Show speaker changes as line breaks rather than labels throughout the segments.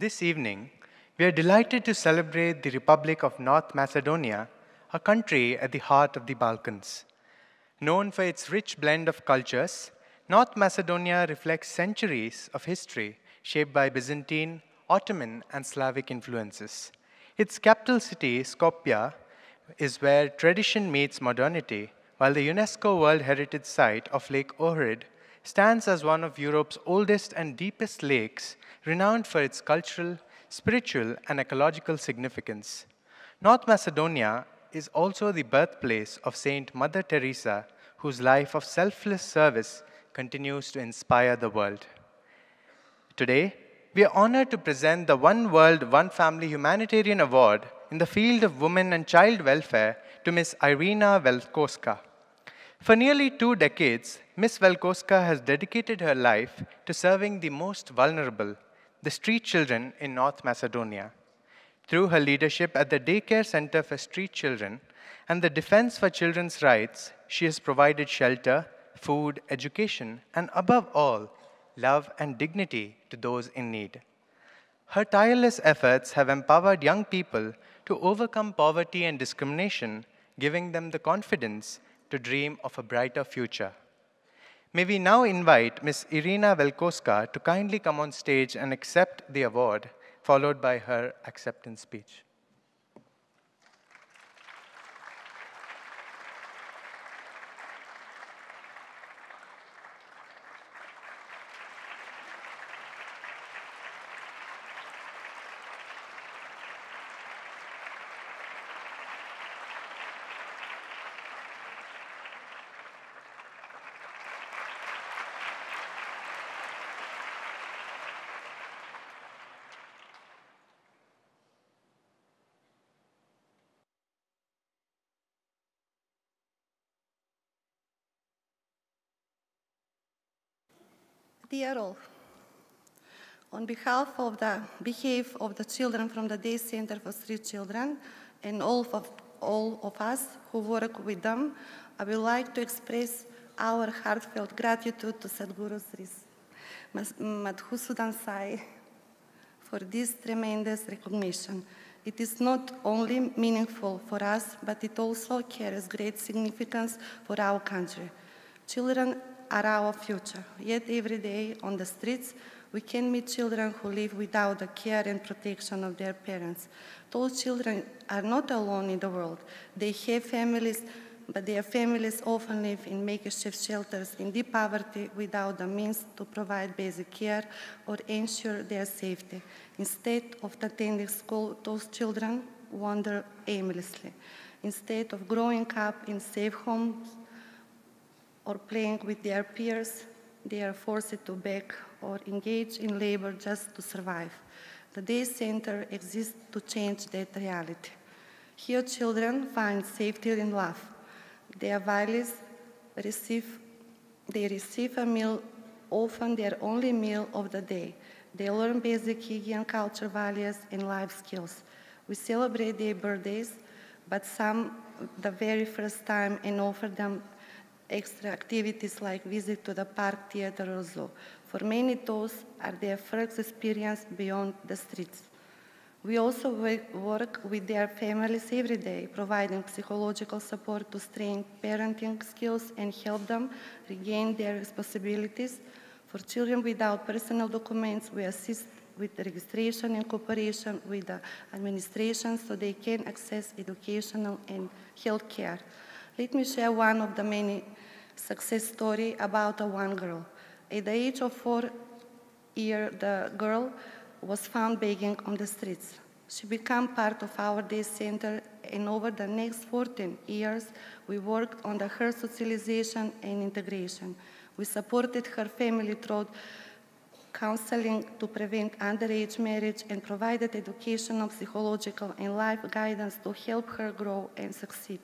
This evening, we are delighted to celebrate the Republic of North Macedonia, a country at the heart of the Balkans. Known for its rich blend of cultures, North Macedonia reflects centuries of history shaped by Byzantine, Ottoman, and Slavic influences. Its capital city, Skopje, is where tradition meets modernity, while the UNESCO World Heritage Site of Lake Ohrid stands as one of Europe's oldest and deepest lakes, renowned for its cultural, spiritual, and ecological significance. North Macedonia is also the birthplace of Saint Mother Teresa, whose life of selfless service continues to inspire the world. Today, we are honored to present the One World, One Family Humanitarian Award in the field of women and child welfare to Ms. Irina Velkoska. For nearly 2 decades, Ms. Velkoska has dedicated her life to serving the most vulnerable, the street children in North Macedonia. Through her leadership at the Daycare Center for Street Children and the Defense for Children's Rights, she has provided shelter, food, education, and above all, love and dignity to those in need. Her tireless efforts have empowered young people to overcome poverty and discrimination, giving them the confidence to dream of a brighter future. May we now invite Ms. Irina Velkoska to kindly come on stage and accept the award, followed by her acceptance speech.
Dear all, on behalf of the children from the Day Center for Street Children and all of us who work with them, I would like to express our heartfelt gratitude to Sadhguru Sri Madhusudan Sai for this tremendous recognition. It is not only meaningful for us, but it also carries great significance for our country. Children are our future, yet every day on the streets we can meet children who live without the care and protection of their parents. Those children are not alone in the world. They have families, but their families often live in makeshift shelters in deep poverty without the means to provide basic care or ensure their safety. Instead of attending school, those children wander aimlessly. Instead of growing up in safe homes or playing with their peers, they are forced to beg or engage in labor just to survive. The Day Center exists to change that reality. Here children find safety and love. Their families receive a meal, often their only meal of the day. They learn basic hygiene, culture values, and life skills. We celebrate their birthdays, but some the very first time and offer them extra activities like visit to the park, theater, or zoo. For many, those are their first experience beyond the streets. We also work with their families every day, providing psychological support to strengthen parenting skills and help them regain their responsibilities. For children without personal documents, we assist with the registration in cooperation with the administration so they can access educational and health care. Let me share one of the many success stories about one girl. At the age of 4 years, the girl was found begging on the streets. She became part of our Day Center, and over the next 14 years, we worked on her socialization and integration. We supported her family through counseling to prevent underage marriage and provided educational, psychological, and life guidance to help her grow and succeed.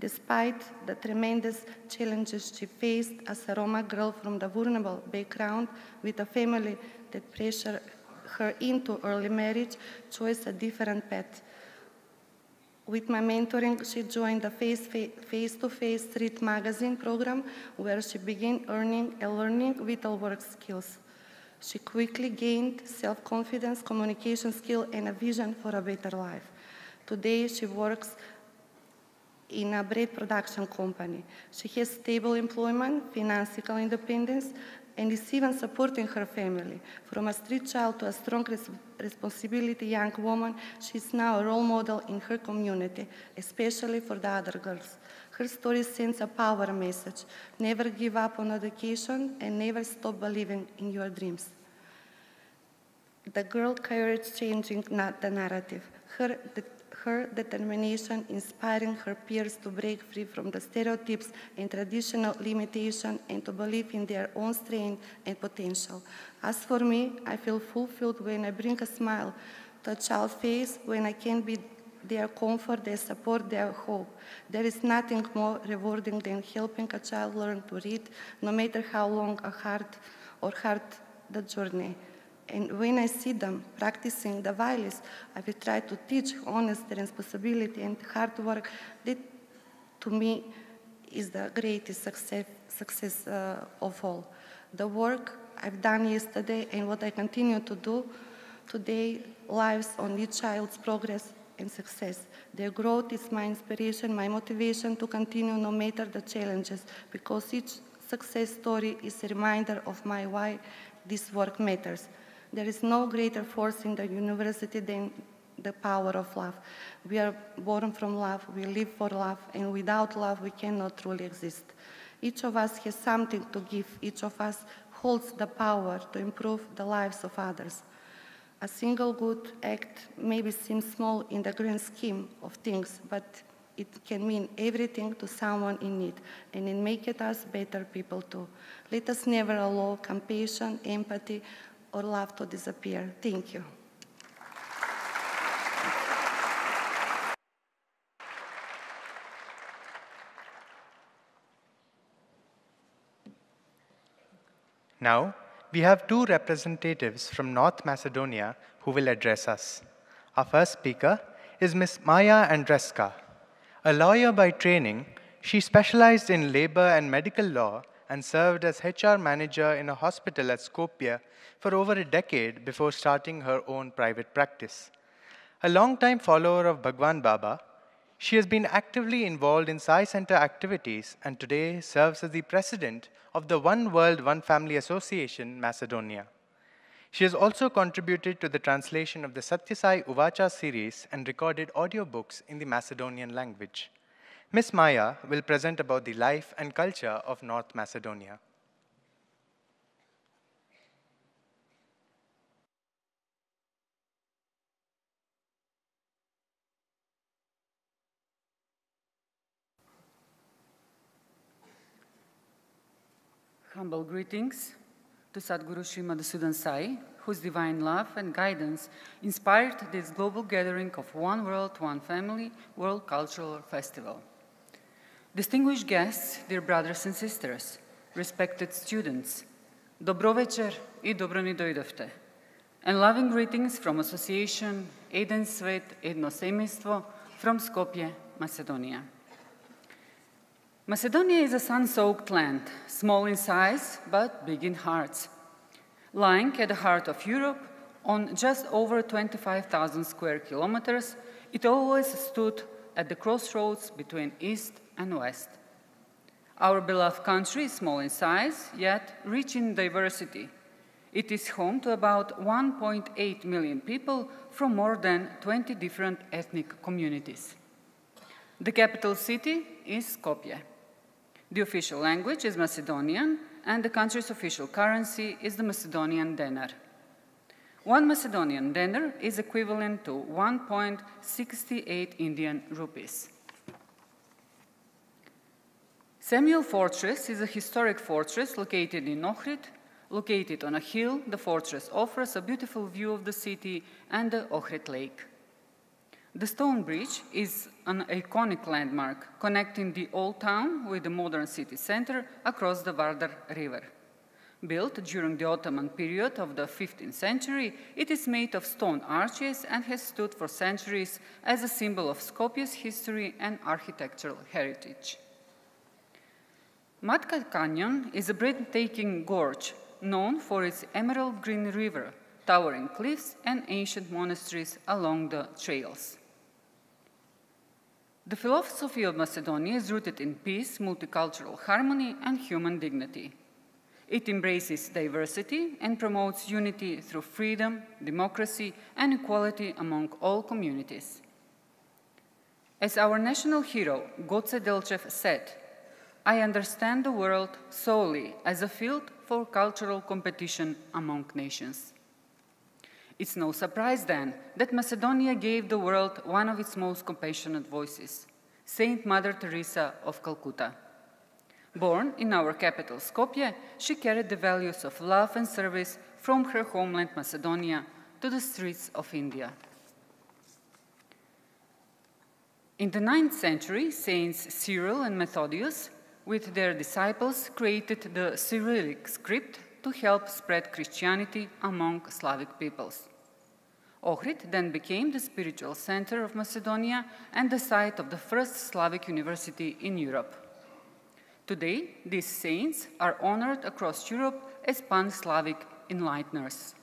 Despite the tremendous challenges she faced as a Roma girl from the vulnerable background with a family that pressured her into early marriage, chose a different path. With my mentoring, she joined the face-to-face street magazine program where she began earning and learning vital work skills. She quickly gained self-confidence, communication skill, and a vision for a better life. Today, she works in a bread production company. She has stable employment, financial independence, and is even supporting her family. From a street child to a strong responsibility young woman, she is now a role model in her community, especially for the other girls. Her story sends a power message. Never give up on education and never stop believing in your dreams. The girl courage changing the narrative. Her determination inspiring her peers to break free from the stereotypes and traditional limitation and to believe in their own strength and potential. As for me, I feel fulfilled when I bring a smile to a child's face, when I can be their comfort, their support, their hope. There is nothing more rewarding than helping a child learn to read, no matter how long or hard the journey. And when I see them practicing the values, I will try to teach honesty, responsibility, and hard work. That, to me, is the greatest success of all. The work I've done yesterday and what I continue to do today lives on each child's progress and success. Their growth is my inspiration, my motivation to continue no matter the challenges, because each success story is a reminder of my why this work matters. There is no greater force in the university than the power of love. We are born from love, we live for love, and without love we cannot truly exist. Each of us has something to give, each of us holds the power to improve the lives of others. A single good act maybe seems small in the grand scheme of things, but it can mean everything to someone in need, and it makes us better people too. Let us never allow compassion, empathy, or love to disappear. Thank you.
Now, we have two representatives from North Macedonia who will address us. Our first speaker is Ms. Maya Andreska. A lawyer by training, she specialized in labor and medical law and served as HR manager in a hospital at Skopje for over a decade before starting her own private practice. A longtime follower of Bhagwan Baba, she has been actively involved in Sai Center activities and today serves as the president of the One World, One Family Association, Macedonia. She has also contributed to the translation of the Sathya Sai Uvacha series and recorded audiobooks in the Macedonian language. Ms. Maya will present about the life and culture of North Macedonia.
Humble greetings to Sadhguru Sri Madhusudan Sai, whose divine love and guidance inspired this global gathering of One World, One Family World Cultural Festival. Distinguished guests, dear brothers and sisters, respected students, dobro večer I dobro ni dojdovte, and loving greetings from Association Eden Svet Edno Semejstvo from Skopje, Macedonia. Macedonia is a sun-soaked land, small in size but big in hearts. Lying at the heart of Europe, on just over 25,000 square kilometers, it always stood at the crossroads between East and West. Our beloved country is small in size, yet rich in diversity. It is home to about 1.8 million people from more than 20 different ethnic communities. The capital city is Skopje. The official language is Macedonian, and the country's official currency is the Macedonian denar. One Macedonian denar is equivalent to 1.68 Indian rupees. Samuel Fortress is a historic fortress located in Ohrid. Located on a hill, the fortress offers a beautiful view of the city and the Ohrid Lake. The stone bridge is an iconic landmark connecting the old town with the modern city center across the Vardar River. Built during the Ottoman period of the 15th century, it is made of stone arches and has stood for centuries as a symbol of Skopje's history and architectural heritage. Matka Canyon is a breathtaking gorge known for its emerald green river, towering cliffs, and ancient monasteries along the trails. The philosophy of Macedonia is rooted in peace, multicultural harmony, and human dignity. It embraces diversity and promotes unity through freedom, democracy, and equality among all communities. As our national hero, Goce Delchev, said, "I understand the world solely as a field for cultural competition among nations." It's no surprise then that Macedonia gave the world one of its most compassionate voices, Saint Mother Teresa of Calcutta. Born in our capital, Skopje, she carried the values of love and service from her homeland, Macedonia, to the streets of India. In the 9th century, Saints Cyril and Methodius, with their disciples, created the Cyrillic script to help spread Christianity among Slavic peoples. Ohrid then became the spiritual center of Macedonia and the site of the first Slavic university in Europe. Today, these saints are honored across Europe as pan-Slavic enlighteners.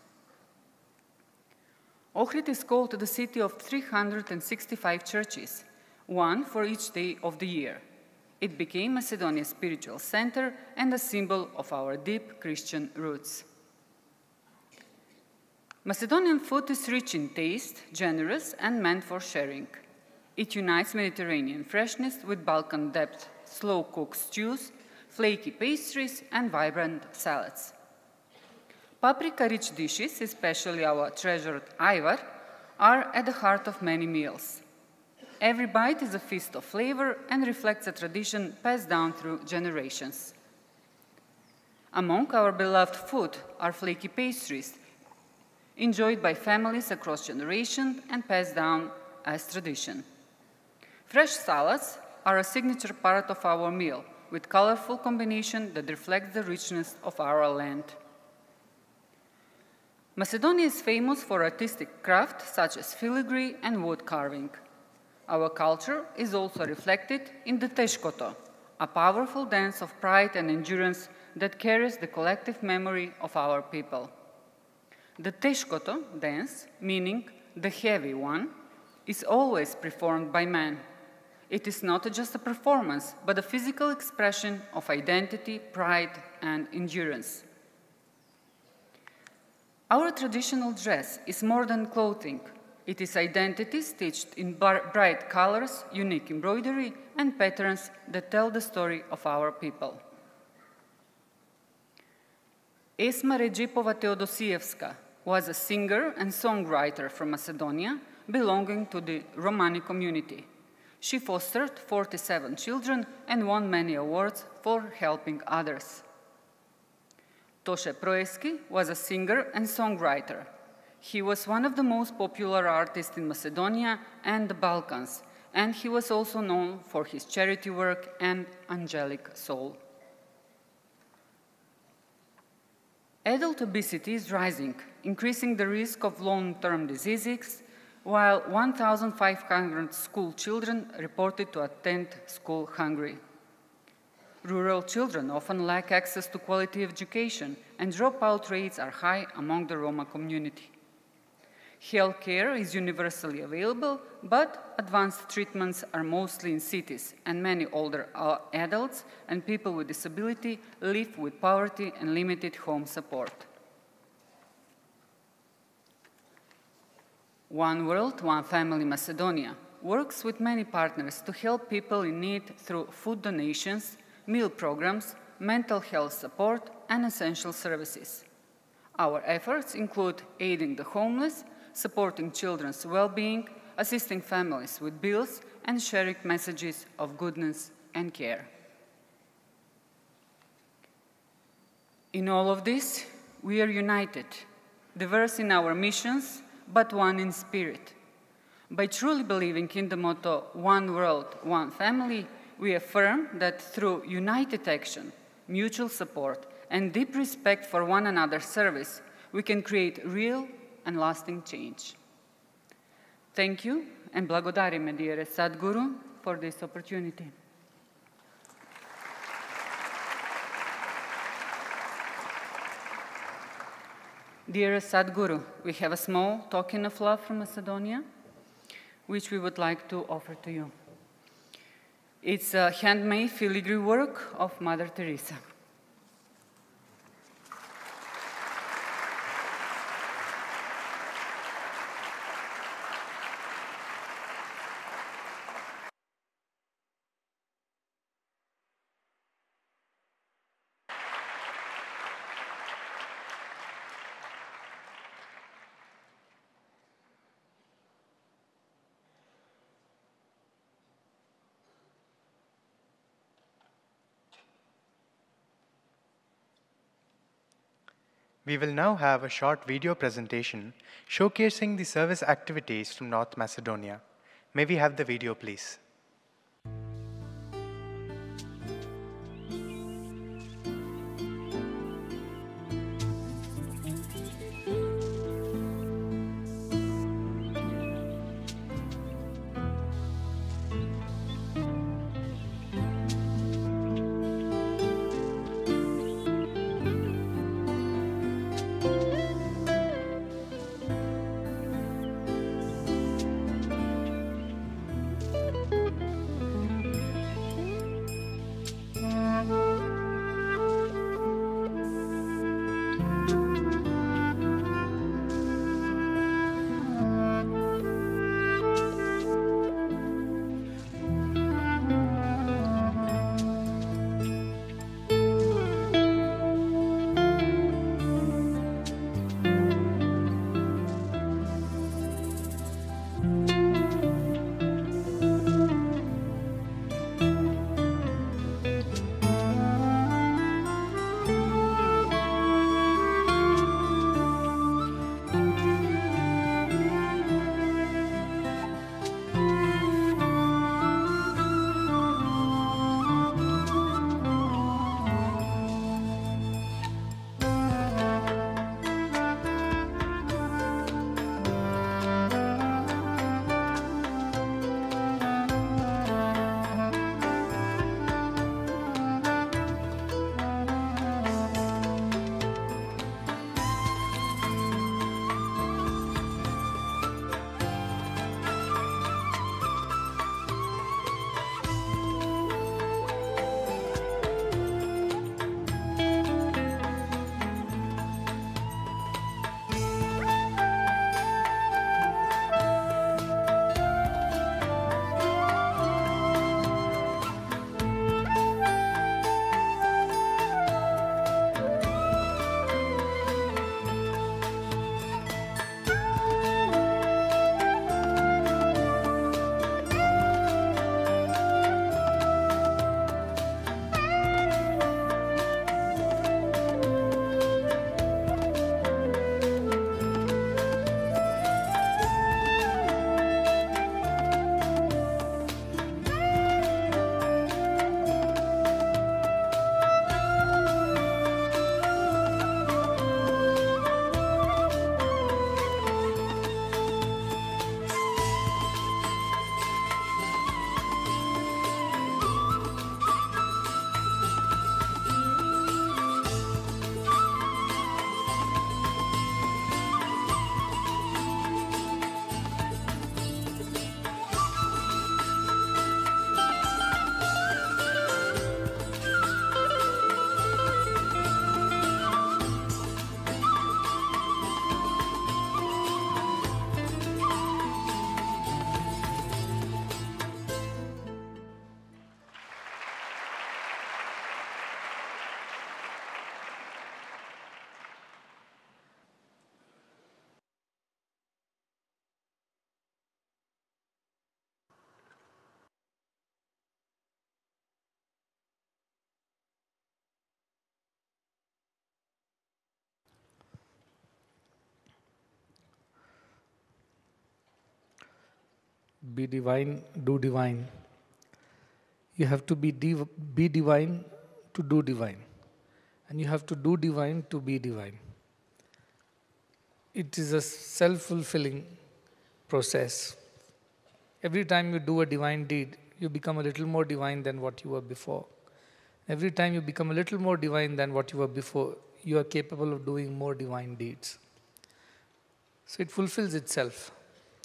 Ohrid is called the city of 365 churches, one for each day of the year. It became Macedonia's spiritual center and a symbol of our deep Christian roots. Macedonian food is rich in taste, generous, and meant for sharing. It unites Mediterranean freshness with Balkan depth, slow-cooked stews, flaky pastries, and vibrant salads. Paprika-rich dishes, especially our treasured ayvar, are at the heart of many meals. Every bite is a feast of flavor and reflects a tradition passed down through generations. Among our beloved food are flaky pastries, enjoyed by families across generations and passed down as tradition. Fresh salads are a signature part of our meal, with colorful combination that reflects the richness of our land. Macedonia is famous for artistic craft such as filigree and wood carving. Our culture is also reflected in the teshkoto, a powerful dance of pride and endurance that carries the collective memory of our people. The teshkoto dance, meaning the heavy one, is always performed by men. It is not just a performance, but a physical expression of identity, pride, and endurance. Our traditional dress is more than clothing. It is identity stitched in bright colors, unique embroidery, and patterns that tell the story of our people. Esma Regipova Teodosievska was a singer and songwriter from Macedonia belonging to the Romani community. She fostered 47 children and won many awards for helping others. Toše Proeski was a singer and songwriter. He was one of the most popular artists in Macedonia and the Balkans, and he was also known for his charity work and angelic soul. Adult obesity is rising, increasing the risk of long-term diseases, while 1,500 school children reported to attend school hungry. Rural children often lack access to quality education, and dropout rates are high among the Roma community. Health care is universally available, but advanced treatments are mostly in cities, and many older adults and people with disability live with poverty and limited home support. One World, One Family Macedonia works with many partners to help people in need through food donations, meal programs, mental health support, and essential services. Our efforts include aiding the homeless, supporting children's well-being, assisting families with bills, and sharing messages of goodness and care. In all of this, we are united, diverse in our missions, but one in spirit. By truly believing in the motto, One World, One Family, we affirm that through united action, mutual support, and deep respect for one another's service, we can create real and lasting change. Thank you, and благодарим, dear Sadhguru, for this opportunity. Dear Sadhguru, we have a small token of love from Macedonia, which we would like to offer to you. It's a handmade filigree work of Mother Teresa.
We will now have a short video presentation showcasing the service activities from North Macedonia. May we have the video, please?
Be divine, do divine. You have to be divine to do divine. And you have to do divine to be divine. It is a self-fulfilling process. Every time you do a divine deed, you become a little more divine than what you were before. Every time you become a little more divine than what you were before, you are capable of doing more divine deeds. So it fulfills itself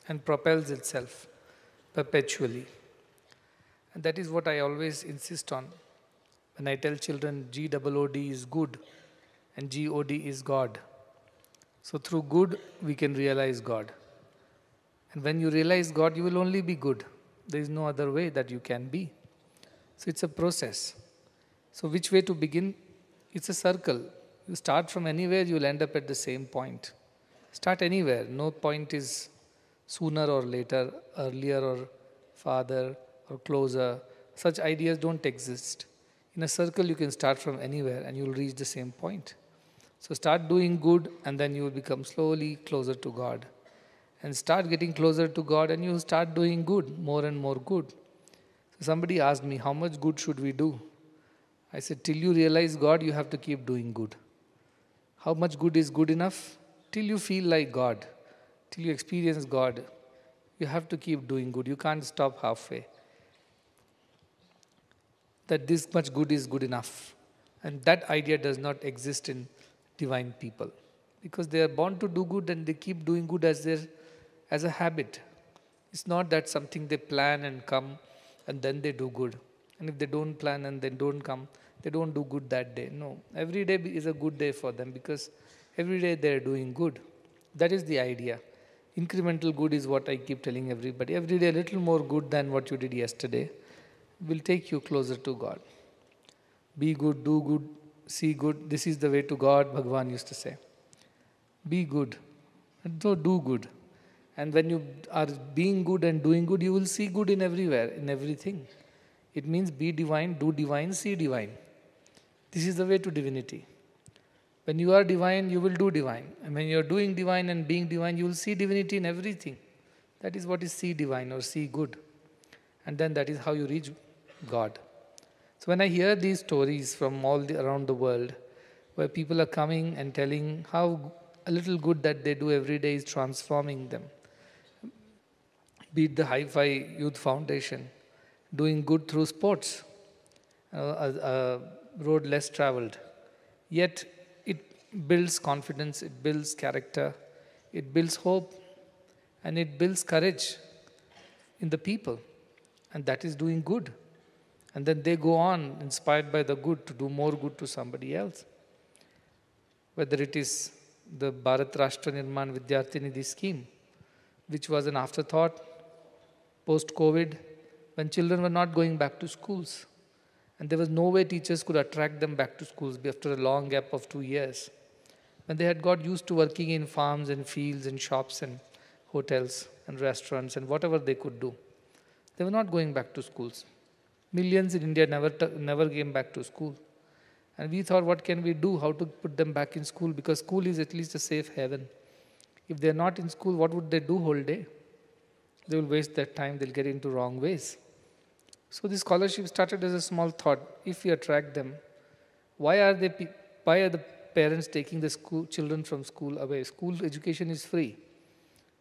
and propels itself perpetually. And that is what I always insist on. When I tell children G-O-O-D is good and G-O-D is God. So through good, we can realize God. And when you realize God, you will only be good. There is no other way that you can be. So it's a process. So which way to begin? It's a circle. You start from anywhere, you will end up at the same point. Start anywhere. No point is sooner or later, earlier or farther or closer. Such ideas don't exist. In a circle, you can start from anywhere and you will reach the same point. So start doing good and then you will become slowly closer to God. And start getting closer to God and you start doing good, more and more good. So somebody asked me, how much good should we do? I said, till you realize God, you have to keep doing good. How much good is good enough? Till you feel like God, till you experience God, you have to keep doing good. You can't stop halfway. That this much good is good enough. And that idea does not exist in divine people. Because they are born to do good and they keep doing good as a habit. It's not that something they plan and come and then they do good. And if they don't plan and then don't come, they don't do good that day. No, every day is a good day for them because every day they are doing good. That is the idea. Incremental good is what I keep telling everybody. Every day a little more good than what you did yesterday will take you closer to God. Be good, do good, see good. This is the way to God, Bhagavan used to say. Be good, and so do good. And when you are being good and doing good, you will see good in everywhere, in everything. It means be divine, do divine, see divine. This is the way to divinity. When you are divine, you will do divine. And when you are doing divine and being divine, you will see divinity in everything. That is what is see divine or see good. And then that is how you reach God. So when I hear these stories from around the world, where people are coming and telling how a little good that they do every day is transforming them, be it the Hi-Fi Youth Foundation, doing good through sports, a road less traveled. Yet it builds confidence, it builds character, it builds hope, and it builds courage in the people. And that is doing good. And then they go on, inspired by the good, to do more good to somebody else. Whether it is the Bharat Rashtra Nirman Vidyarthi Nidhi scheme, which was an afterthought post-COVID, when children were not going back to schools. And there was no way teachers could attract them back to schools after a long gap of 2 years. When they had got used to working in farms and fields and shops and hotels and restaurants and whatever they could do. They were not going back to schools. Millions in India never came back to school. And we thought, what can we do? How to put them back in school? Because school is at least a safe haven. If they're not in school, what would they do whole day? They will waste their time. They'll get into wrong ways. So this scholarship started as a small thought. If we attract them, why are the parents taking the children from school away? School education is free.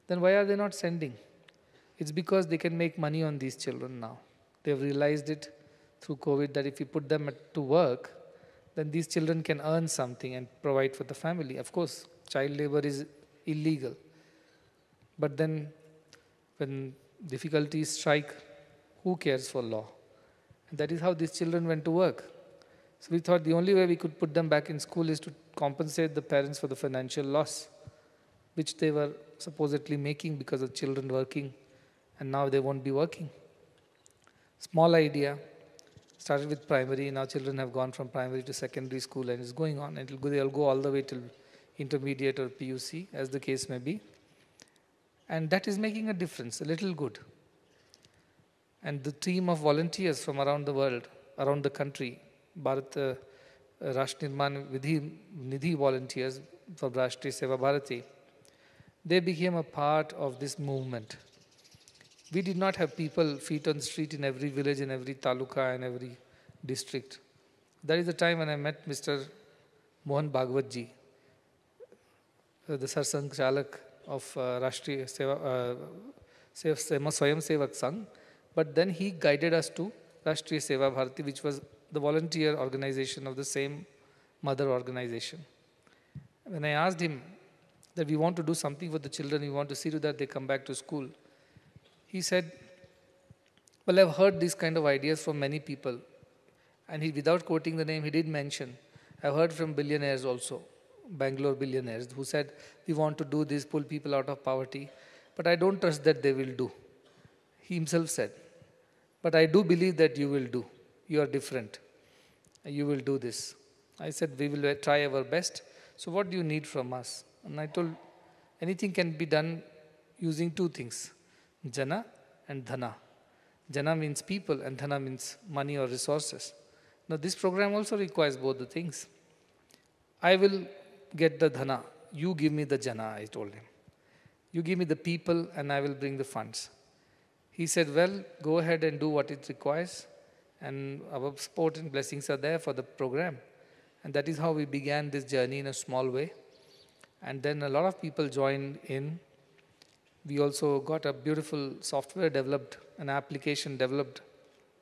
Then why are they not sending? It's because they can make money on these children now. They've realized it through COVID that if you put them to work, then these children can earn something and provide for the family. Of course, child labor is illegal. But then when difficulties strike, who cares for law? And that is how these children went to work. So we thought the only way we could put them back in school is to compensate the parents for the financial loss, which they were supposedly making because of children working, and now they won't be working. Small idea, started with primary, now children have gone from primary to secondary school and it's going on. And they'll go all the way till intermediate or PUC, as the case may be. And that is making a difference, a little good. And the team of volunteers from around the world, around the country, Bharat Rashtra Nirman Nidhi volunteers for Rashtriya Seva Bharati, they became a part of this movement. We did not have people feet on the street in every village, in every taluka, and every district. That is the time when I met Mr. Mohan Bhagwat ji, the Sarsang Chalak of Rashtriya Swayam Sevak Sangh. But then he guided us to Rashtriya Seva Bharati, which was the volunteer organization of the same mother organization. When I asked him that we want to do something for the children, we want to see to that they come back to school. He said, well, I've heard these kind of ideas from many people. And he, without quoting the name, he did mention, I've heard from billionaires also, Bangalore billionaires, who said, we want to do this, pull people out of poverty, but I don't trust that they will do. He himself said, but I do believe that you will do. You are different. You will do this. I said, we will try our best. So what do you need from us? And I told, anything can be done using two things, jana and dhana. Jana means people and dhana means money or resources. Now this program also requires both the things. I will get the dhana. You give me the jana, I told him. You give me the people and I will bring the funds. He said, well, go ahead and do what it requires. And our support and blessings are there for the program. And that is how we began this journey in a small way. And then a lot of people joined in. We also got a beautiful software developed, an application developed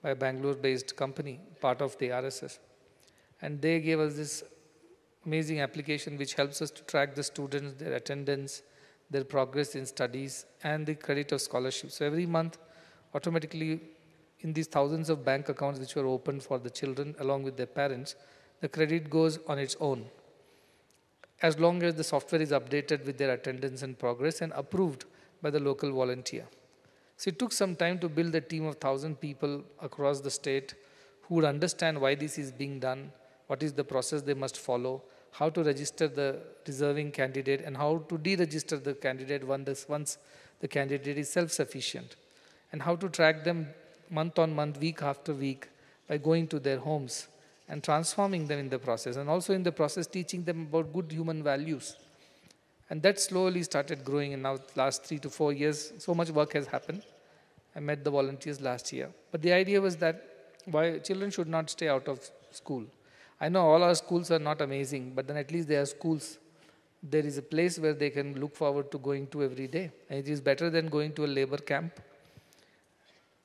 by a Bangalore-based company, part of the RSS. And they gave us this amazing application which helps us to track the students, their attendance, their progress in studies, and the credit of scholarship. So every month, automatically, in these thousands of bank accounts which were opened for the children along with their parents, the credit goes on its own, as long as the software is updated with their attendance and progress and approved by the local volunteer. So it took some time to build a team of 1,000 people across the state who would understand why this is being done, what is the process they must follow, how to register the deserving candidate, and how to deregister the candidate once the candidate is self-sufficient, and how to track them month on month, week after week, by going to their homes and transforming them in the process, and also in the process teaching them about good human values. And that slowly started growing, and now last 3 to 4 years, so much work has happened. I met the volunteers last year. But the idea was that why children should not stay out of school. I know all our schools are not amazing, but then at least they are schools. There is a place where they can look forward to going to every day. And it is better than going to a labor camp,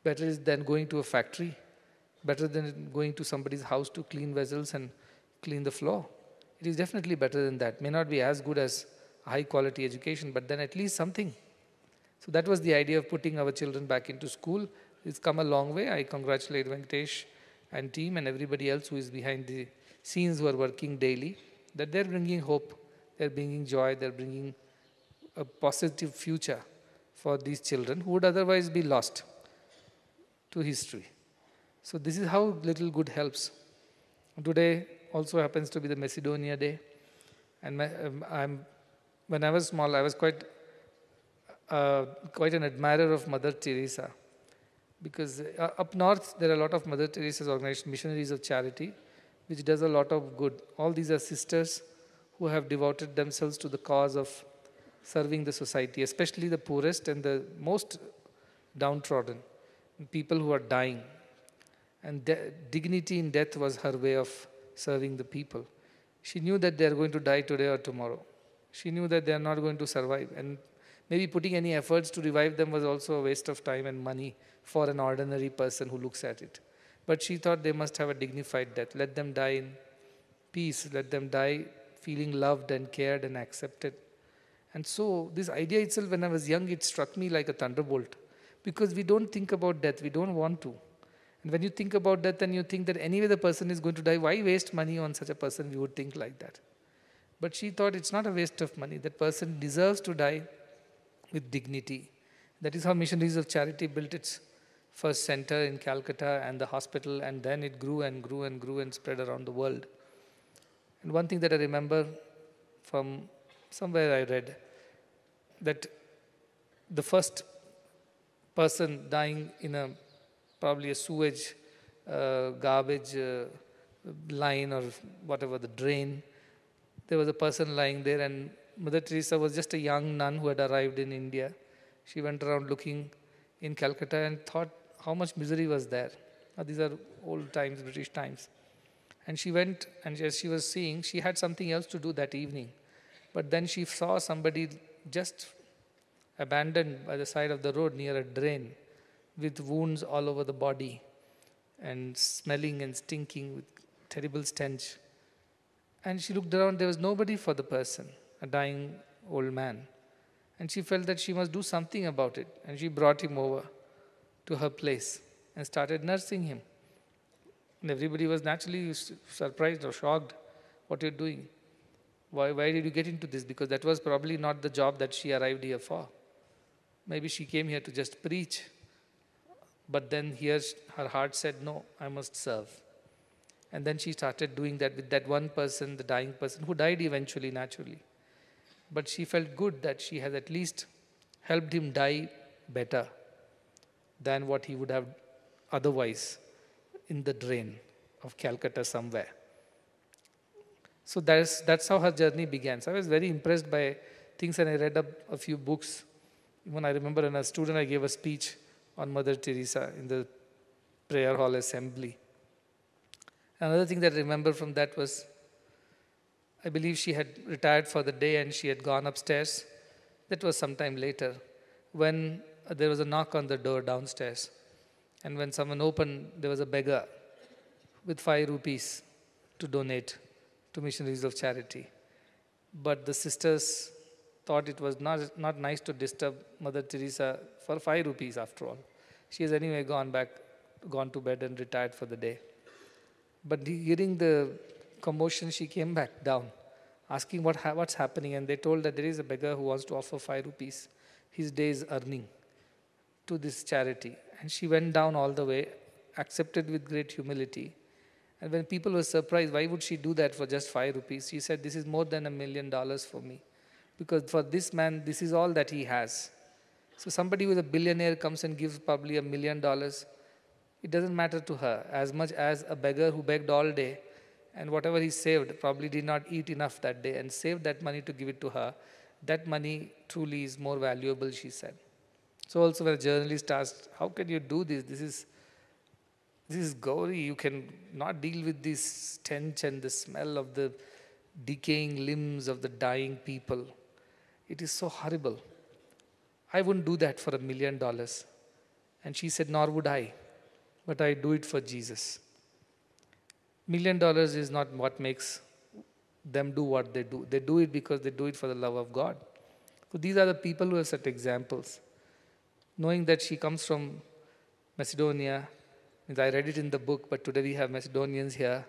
better than going to a factory, better than going to somebody's house to clean vessels and clean the floor. It is definitely better than that. May not be as good as high quality education, but then at least something. So that was the idea of putting our children back into school. It's come a long way. I congratulate Venkatesh and team and everybody else who is behind the scenes who are working daily, that they're bringing hope, they're bringing joy, they're bringing a positive future for these children who would otherwise be lost to history. So this is how little good helps. Today also happens to be the Macedonia Day. And when I was small, I was quite an admirer of Mother Teresa. Because up north, there are a lot of Mother Teresa's organized missionaries of charity, which does a lot of good. All these are sisters who have devoted themselves to the cause of serving the society, especially the poorest and the most downtrodden, people who are dying. And dignity in death was her way of serving the people. She knew that they are going to die today or tomorrow. She knew that they are not going to survive. And maybe putting any efforts to revive them was also a waste of time and money for an ordinary person who looks at it. But she thought they must have a dignified death. Let them die in peace. Let them die feeling loved and cared and accepted. And so this idea itself, when I was young, it struck me like a thunderbolt. Because we don't think about death. We don't want to. And when you think about death and you think that anyway the person is going to die, why waste money on such a person? We would think like that. But she thought it's not a waste of money. That person deserves to die with dignity. That is how Missionaries of Charity built its first center in Calcutta and the hospital, and then it grew and grew and grew and spread around the world. And one thing that I remember from somewhere I read, that the first person dying in probably a sewage, garbage line or whatever, the drain, there was a person lying there, and Mother Teresa was just a young nun who had arrived in India. She went around looking in Calcutta and thought how much misery was there. Now, these are old times, British times. And she went, and as she was seeing, she had something else to do that evening. But then she saw somebody just abandoned by the side of the road near a drain with wounds all over the body and smelling and stinking with terrible stench. And she looked around, there was nobody for the person, a dying old man. And she felt that she must do something about it. And she brought him over to her place and started nursing him. And everybody was naturally surprised or shocked. What you're doing? Why did you get into this? Because that was probably not the job that she arrived here for. Maybe she came here to just preach. But then here her heart said, no, I must serve. And then she started doing that with that one person, the dying person, who died eventually, naturally. But she felt good that she has at least helped him die better than what he would have otherwise in the drain of Calcutta somewhere. So that's how her journey began. So I was very impressed by things, and I read up a few books. When I remember, as a student, I gave a speech on Mother Teresa in the prayer hall assembly. Another thing that I remember from that was, I believe she had retired for the day and she had gone upstairs. That was sometime later, when there was a knock on the door downstairs. And when someone opened, there was a beggar with 5 rupees to donate to missionaries of charity. But the sisters thought it was not nice to disturb Mother Teresa for 5 rupees after all. She has anyway gone to bed and retired for the day. But hearing the commotion, she came back down, asking what's happening. And they told that there is a beggar who wants to offer 5 rupees, his day's earning, to this charity. And she went down all the way, accepted with great humility. And when people were surprised, why would she do that for just 5 rupees? She said, this is more than $1 million for me. Because for this man, this is all that he has. So somebody who is a billionaire comes and gives probably $1 million. It doesn't matter to her as much as a beggar who begged all day, and whatever he saved probably did not eat enough that day and saved that money to give it to her. That money truly is more valuable, she said. So also when a journalist asked, how can you do this? This is gory. You can not deal with this stench and the smell of the decaying limbs of the dying people. It is so horrible. I wouldn't do that for $1 million. And she said, nor would I. But I do it for Jesus. $1 million is not what makes them do what they do. They do it because they do it for the love of God. So these are the people who have set examples. Knowing that she comes from Macedonia, I read it in the book, but today we have Macedonians here,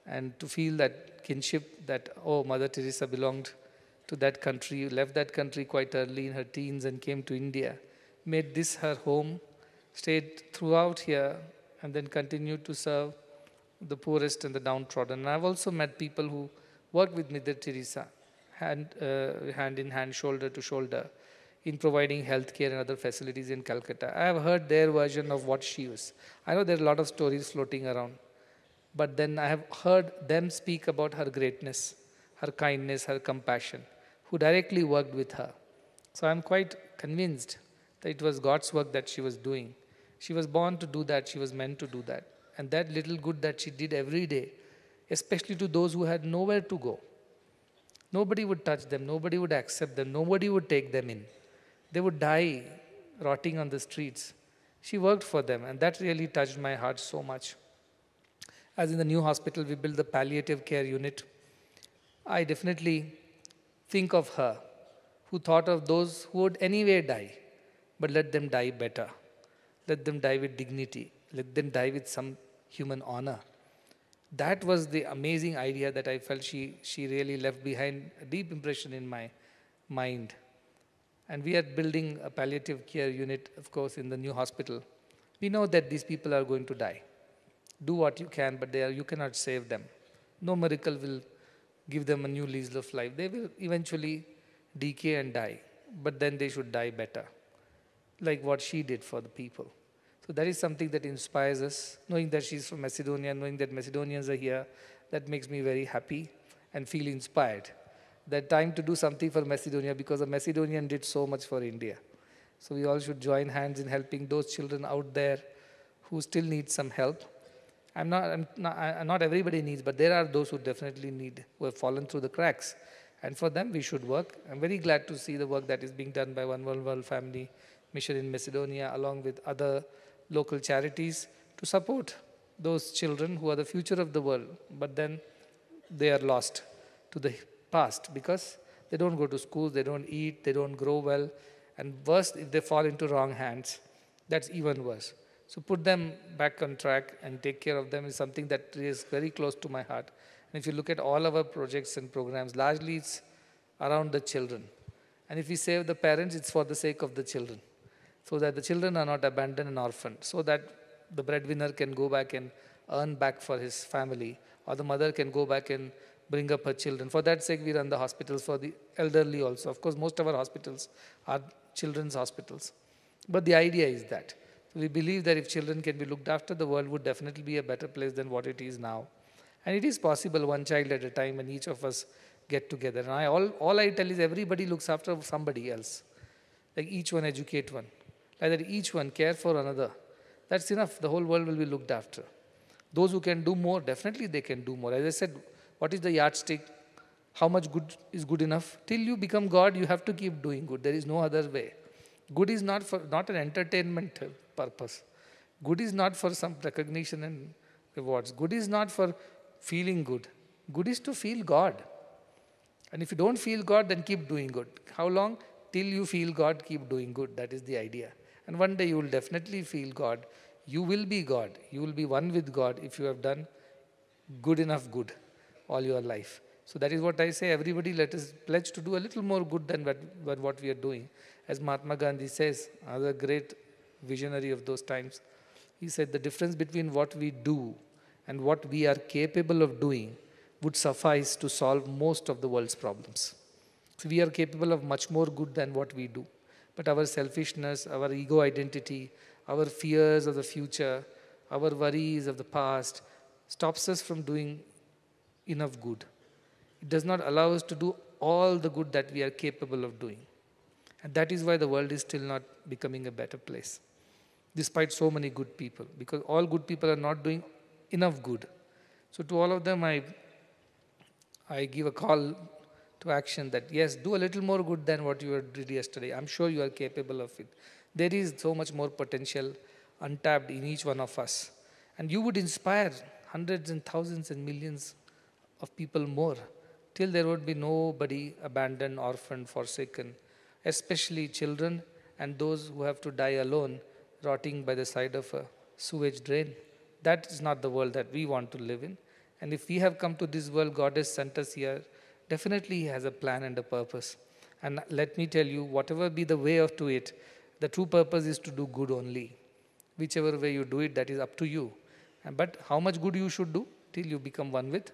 and to feel that kinship that, oh, Mother Teresa belonged to that country, left that country quite early in her teens and came to India, made this her home, stayed throughout here, and then continued to serve the poorest and the downtrodden. And I've also met people who work with Mother Teresa, hand in hand, shoulder to shoulder, in providing healthcare and other facilities in Calcutta. I have heard their version of what she was. I know there are a lot of stories floating around, but then I have heard them speak about her greatness, her kindness, her compassion, who directly worked with her. So I'm quite convinced that it was God's work that she was doing. She was born to do that. She was meant to do that. And that little good that she did every day, especially to those who had nowhere to go. Nobody would touch them. Nobody would accept them. Nobody would take them in. They would die rotting on the streets. She worked for them, and that really touched my heart so much. As in the new hospital, we built the palliative care unit. I definitely think of her, who thought of those who would anyway die, but let them die better. Let them die with dignity. Let them die with some human honor. That was the amazing idea that I felt she really left behind a deep impression in my mind. And we are building a palliative care unit, of course, in the new hospital. We know that these people are going to die. Do what you can, but you cannot save them. No miracle will give them a new lease of life. They will eventually decay and die, but then they should die better, like what she did for the people. So that is something that inspires us. Knowing that she's from Macedonia, knowing that Macedonians are here, that makes me very happy and feel inspired. That time to do something for Macedonia, because a Macedonian did so much for India. So we all should join hands in helping those children out there who still need some help. Not everybody needs, but there are those who definitely need, who have fallen through the cracks. And for them, we should work. I'm very glad to see the work that is being done by One World Family Mission in Macedonia, along with other local charities, to support those children who are the future of the world, but then they are lost to the past because They don't go to schools, they don't eat, they don't grow well. And worse, if they fall into wrong hands, that's even worse. So put them back on track and take care of them is something that is very close to my heart. And if you look at all our projects and programs, largely it's around the children. And if we save the parents, it's for the sake of the children, so that the children are not abandoned and orphaned, so that the breadwinner can go back and earn back for his family, or the mother can go back and bring up her children. For that sake, we run the hospitals for the elderly also. Of course, most of our hospitals are children's hospitals. But the idea is that. So we believe that if children can be looked after, the world would definitely be a better place than what it is now. And it is possible, one child at a time, and each of us get together. And all I tell is everybody looks after somebody else. Like each one educate one. Like that each one care for another. That's enough. The whole world will be looked after. Those who can do more, definitely they can do more. As I said, what is the yardstick? How much good is good enough? Till you become God, you have to keep doing good. There is no other way. Good is not an entertainment purpose. Good is not for some recognition and rewards. Good is not for feeling good. Good is to feel God. And if you don't feel God, then keep doing good. How long? Till you feel God, keep doing good. That is the idea. And one day you will definitely feel God. You will be God. You will be one with God if you have done good enough good all your life. So that is what I say. Everybody let us pledge to do a little more good than what we are doing. As Mahatma Gandhi says, another great visionary of those times, he said the difference between what we do and what we are capable of doing would suffice to solve most of the world's problems. So we are capable of much more good than what we do. But our selfishness, our ego identity, our fears of the future, our worries of the past stops us from doing enough good. It does not allow us to do all the good that we are capable of doing. And that is why the world is still not becoming a better place, despite so many good people, because all good people are not doing enough good. So to all of them, I give a call to action that yes, do a little more good than what you did yesterday. I'm sure you are capable of it. There is so much more potential untapped in each one of us. And you would inspire hundreds and thousands and millions of people more, till there would be nobody abandoned, orphaned, forsaken, especially children and those who have to die alone, rotting by the side of a sewage drain. That is not the world that we want to live in. And if we have come to this world, God has sent us here, definitely He has a plan and a purpose. And let me tell you, whatever be the way of to it, the true purpose is to do good only. Whichever way you do it, that is up to you. But how much good you should do? Till you become one with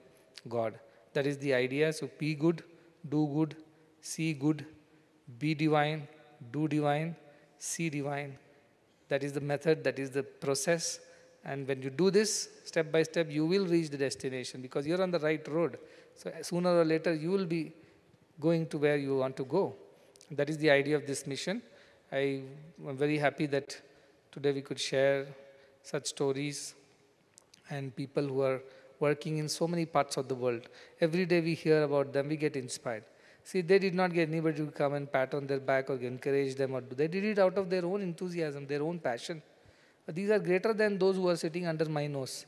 God. That is the idea. So be good, do good, see good, be divine, do divine, see divine. That is the method, that is the process. And when you do this, step by step, you will reach the destination because you're on the right road. So sooner or later, you will be going to where you want to go. That is the idea of this mission. I am very happy that today we could share such stories and people who are working in so many parts of the world. Every day we hear about them, we get inspired. See, they did not get anybody to come and pat on their back or encourage them. They did it out of their own enthusiasm, their own passion. But these are greater than those who are sitting under my nose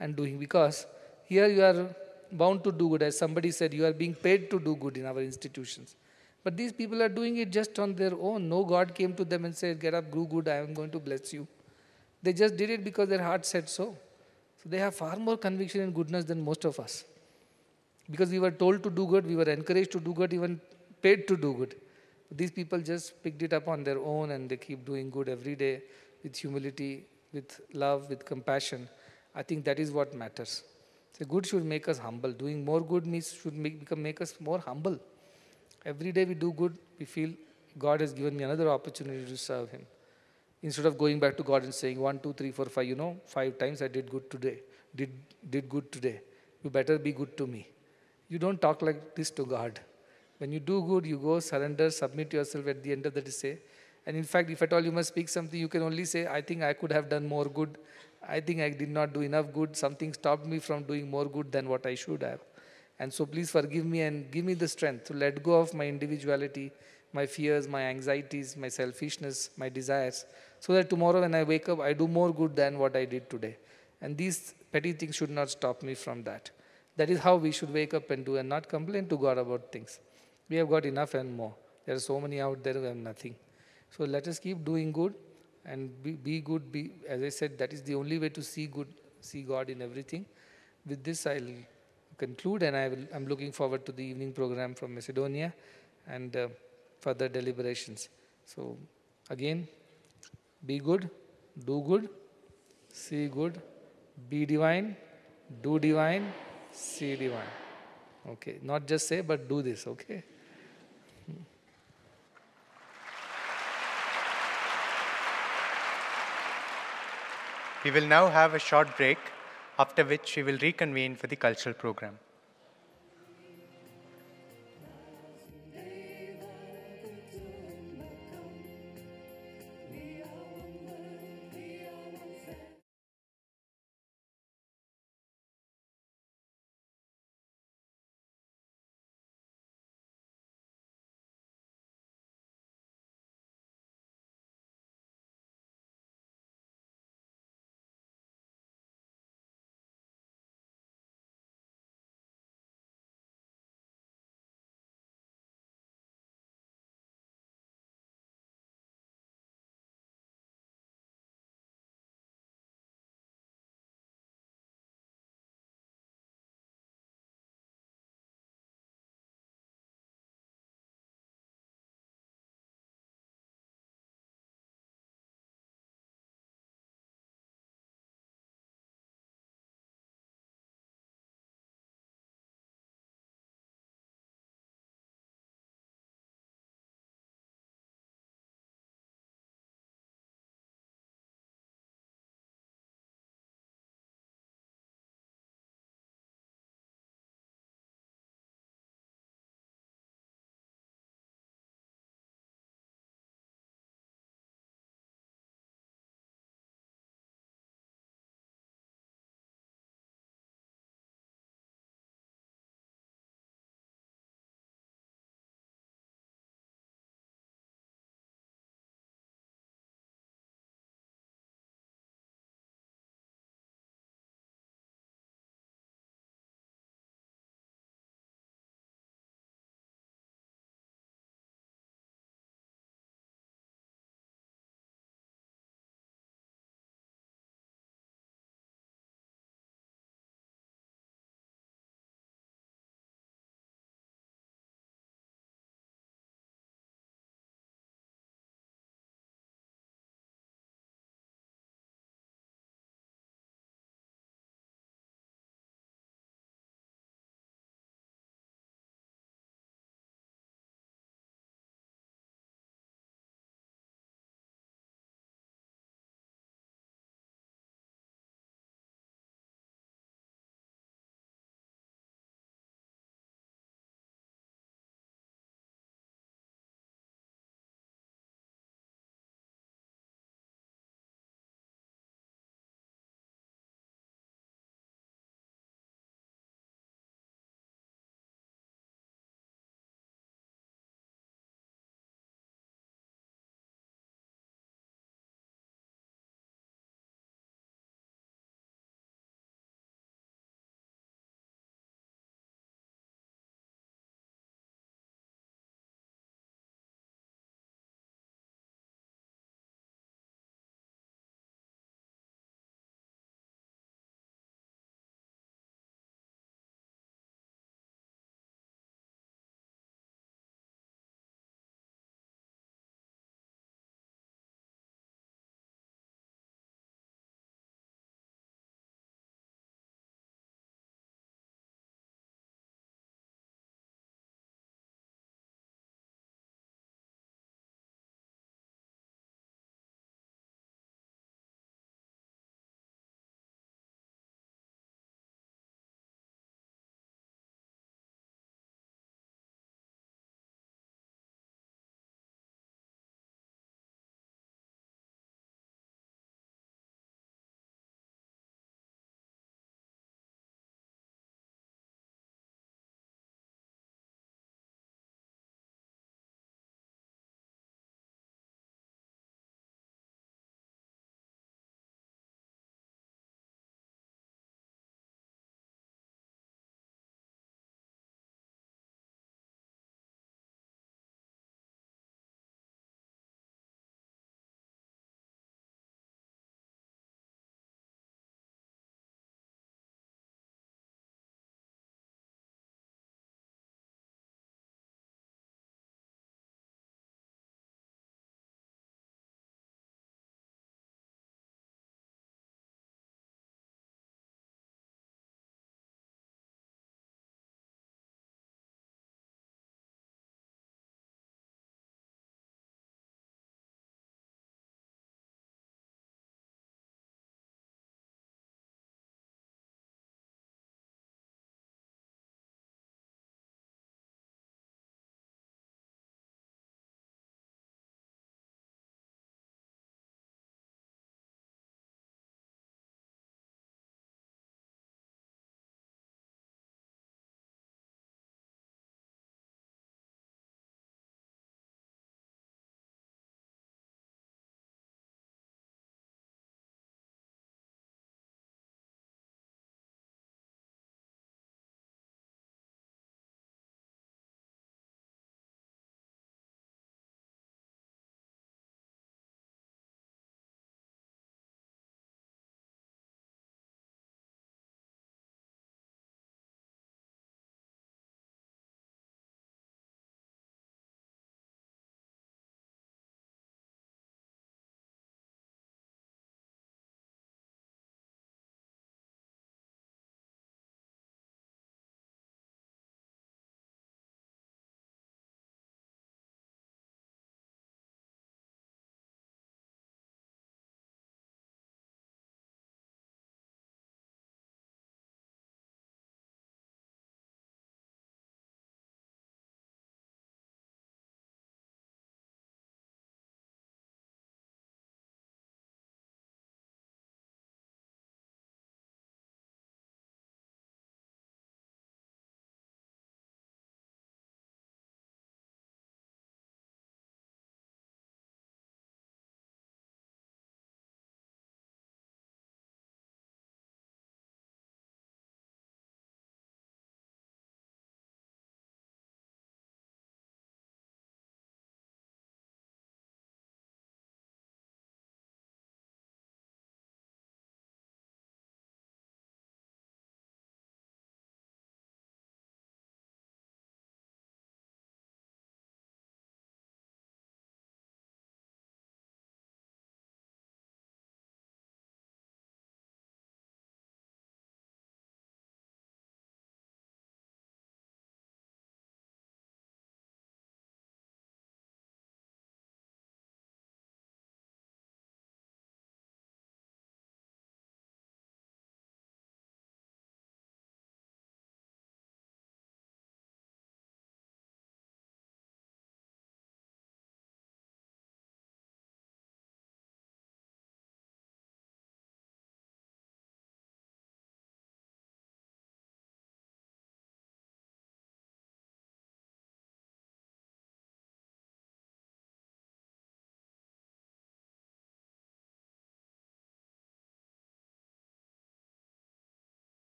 and doing, because here you are bound to do good. As somebody said, you are being paid to do good in our institutions. But these people are doing it just on their own. No God came to them and said, get up, do good, I am going to bless you. They just did it because their heart said so. So they have far more conviction in goodness than most of us. Because we were told to do good, we were encouraged to do good, even paid to do good. These people just picked it up on their own and they keep doing good every day with humility, with love, with compassion. I think that is what matters. So good should make us humble. Doing more good should make us more humble. Every day we do good, we feel God has given me another opportunity to serve Him. Instead of going back to God and saying 1, 2, 3, 4, 5, 5 times I did good today, did good today. You better be good to me. You don't talk like this to God. When you do good, you go, surrender, submit yourself at the end of the day. And in fact, if at all you must speak something, you can only say, I think I could have done more good. I think I did not do enough good. Something stopped me from doing more good than what I should have. And so please forgive me and give me the strength to let go of my individuality, my fears, my anxieties, my selfishness, my desires, so that tomorrow when I wake up, I do more good than what I did today. And these petty things should not stop me from that. That is how we should wake up and do, and not complain to God about things. We have got enough and more. There are so many out there who have nothing. So let us keep doing good and be good. As I said, that is the only way to see good, see God in everything. With this, I'll conclude, and I'm looking forward to the evening program from Macedonia and further deliberations. So again, be good, do good, see good, be divine, do divine, see divine. Okay, not just say, but do this, okay?
We will now have a short break, after which we will reconvene for the cultural program.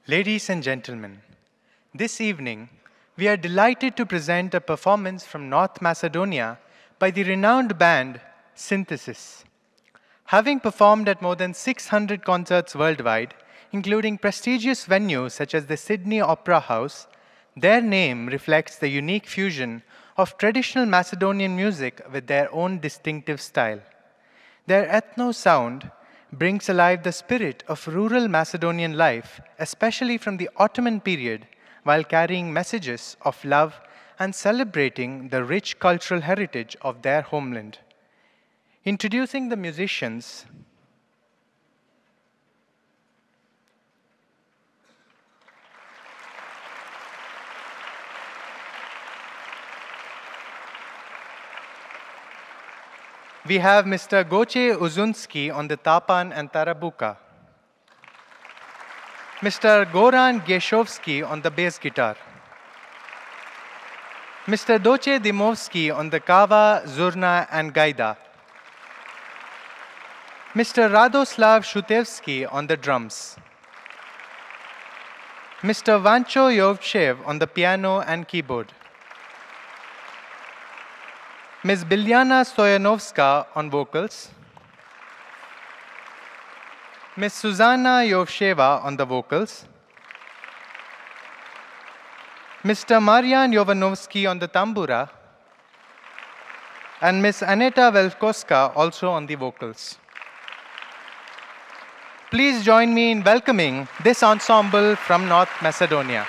Ladies and gentlemen, this evening we are delighted to present a performance from North Macedonia by the renowned band Synthesis. Having performed at more than 600 concerts worldwide, including prestigious venues such as the Sydney Opera House, their name reflects the unique fusion of traditional Macedonian music with their own distinctive style. Their ethno sound brings alive the spirit of rural Macedonian life, especially from the Ottoman period, while carrying messages of love and celebrating the rich cultural heritage of their homeland. Introducing the musicians, we have Mr. Goce Uzunski on the tapan and tarabuka, Mr. Goran Geshovski on the bass guitar, Mr. Doce Dimovski on the kava, zurna and gaida, Mr. Radoslav Shutevsky on the drums, Mr. Vancho Yovchev on the piano and keyboard, Ms. Bilyana Stoyanovska on vocals, Ms. Susanna Yovsheva on the vocals, Mr. Marian Jovanovski on the tambura, and Ms. Aneta Velkoska also on the vocals. Please join me in welcoming this ensemble from North Macedonia.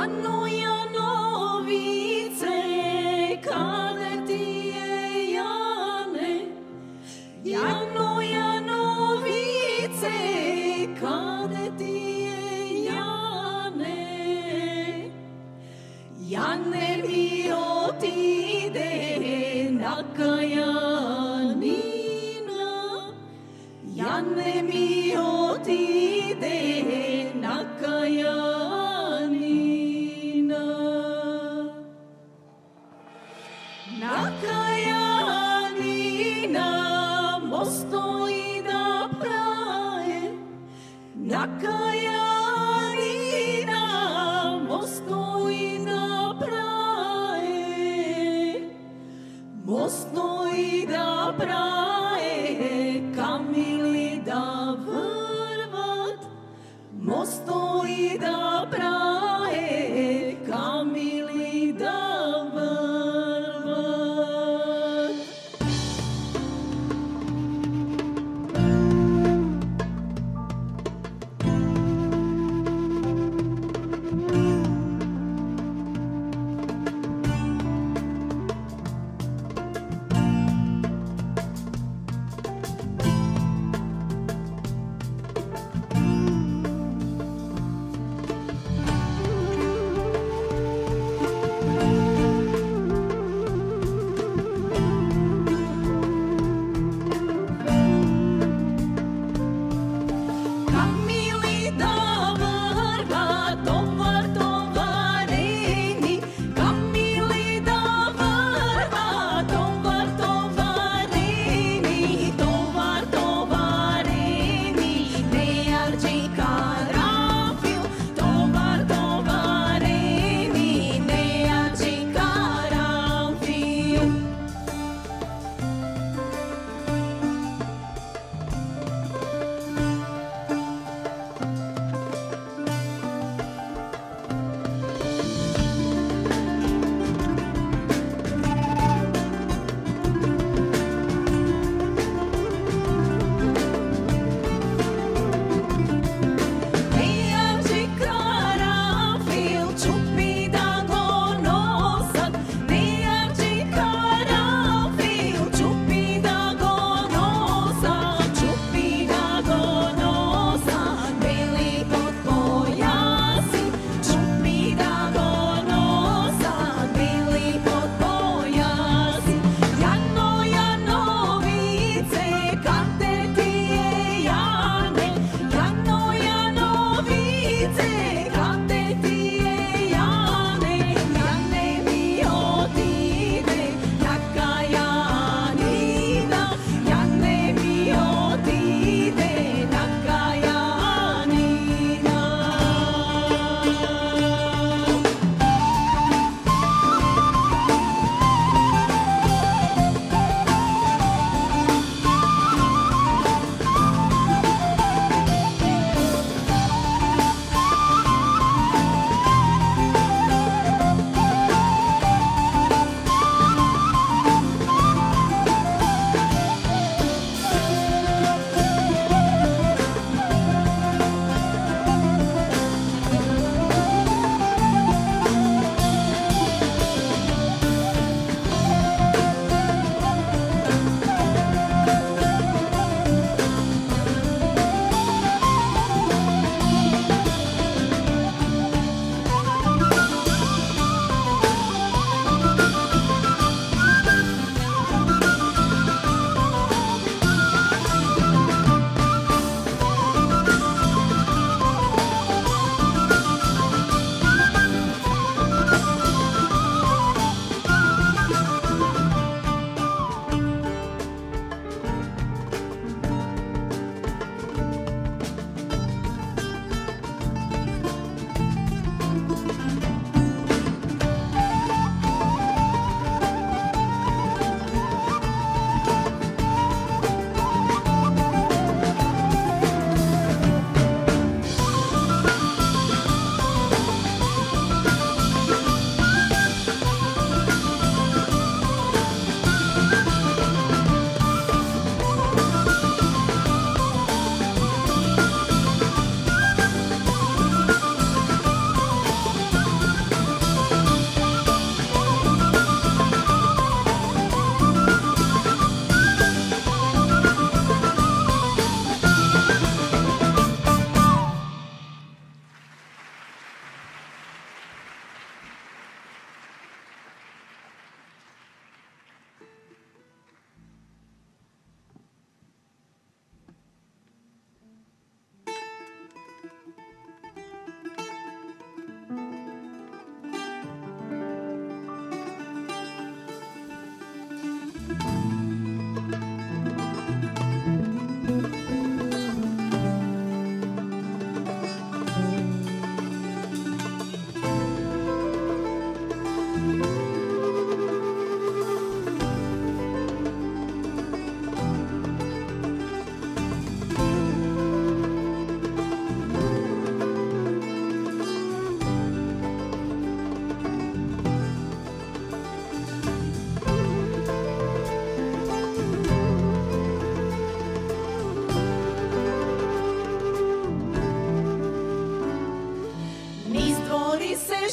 Jano, Jano, vice, kade ti je Jane? Jano, Jano, vice, kade ti je Jane? Jane mi otide na kajanina, Jane mi otide na kajanina. Na kajanina mostoji da praje, na kajanina mostoji da praje, mostoji da praje, kamili da vrvat, mostoji da praje, kamili da vrvat.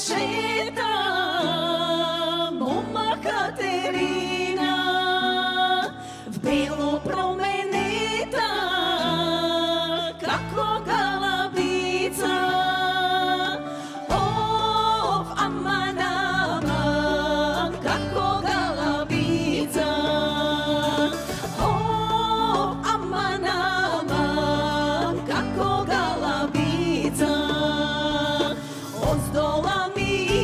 šeta, moma Katerina, v belo promeneta, kako galabica. Of, aman, aman, kako galabica. Of, aman, aman, kako galabica. Ozdola mi